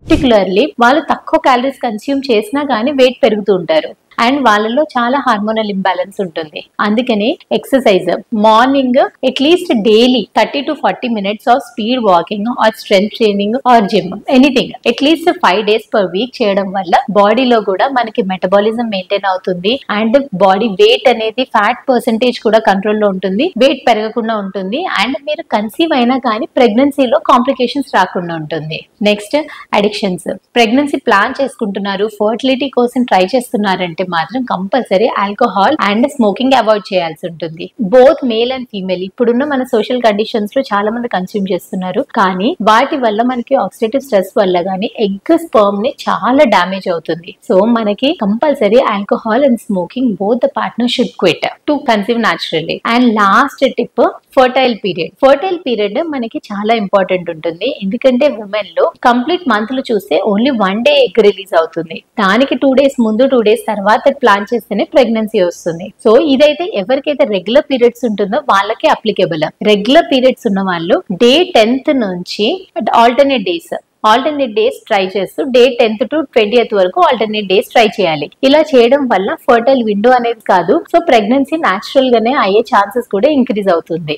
Particularly వాళ్ళు తక్కువ calories consume చేసినా గానీ వెయిట్ పెరుగుతూ ఉంటారు. అండ్ వాళ్ళలో చాలా హార్మోనల్ ఇంబ్యాలెన్స్ ఉంటుంది. అందుకని exercise morning at least daily 30 to 40 minutes of speed walking are strength training or gym anything at least 5 days per week చేయడం వల్ల బాడీలో కూడా మనకి మెటబాలిజం మెయింటైన్ అవుతుంది అండ్ బాడీ వెయిట్ అనేది ఫ్యాట్ పర్సెంటేజ్ కూడా కంట్రోల్లో ఉంటుంది, వెయిట్ పెరగకుండా ఉంటుంది అండ్ మీరు కన్సీవ్ అయినా కానీ ప్రెగ్నెన్సీలో కాంప్లికేషన్స్ రాకుండా ఉంటుంది. Next addictions. ప్రెగ్నెన్సీ ప్లాన్ చేసుకుంటున్నారు, ఫర్టిలిటీ కోసం ట్రై చేస్తున్నారంటే మాత్రం compulsory alcohol and smoking avoid చేయాల్సి ఉంటుంది. బోత్ మేల్ అండ్ ఫీమేల్ ఇప్పుడున్న మన సోషల్ కండిషన్స్ లో చాలా మంది కన్స్యూమ్ చేస్తున్నారు, కానీ వాటి వల్ల మనకి ఆక్సిడేటివ్ స్ట్రెస్ వల్ల గానీ ఎగ్ స్పర్మ్ ని చాలా డ్యామేజ్ అవుతుంది. సో మనకి compulsory alcohol and smoking both the partner should quit to conceive naturally. And last tip fertile period. Fertile period మనకి చాలా ఇంపార్టెంట్ ఉంటుంది, ఎందుకంటే విమెన్ లో కంప్లీట్ మంత్ లో చూస్తే ఓన్లీ 1 day ఎగ్ రిలీజ్ అవుతుంది. దానికి 2 days ముందు 2 days తర్వాత ప్లాన్ చేస్తేనే ప్రెగ్నెన్సీ వస్తుంది. సో ఇదైతే ఎవరికైతే రెగ్యులర్ పీరియడ్స్ ఉంటుందో వాళ్ళకే అప్లికేబుల్. రెగ్యులర్ పీరియడ్స్ ఉన్న వాళ్ళు డే 10th నుంచి ఆల్టర్నేట్ డేస్ ట్రై చేస్తూ డే 10th to 20th వరకు ఆల్టర్నేట్ డేస్ ట్రై చేయాలి. ఇలా చేయడం వల్ల ఫర్టైల్ విండో అనేది కాదు, సో ప్రెగ్నెన్సీ న్యాచురల్ గానే అయ్యే ఛాన్సెస్ కూడా ఇంక్రీజ్ అవుతుంది.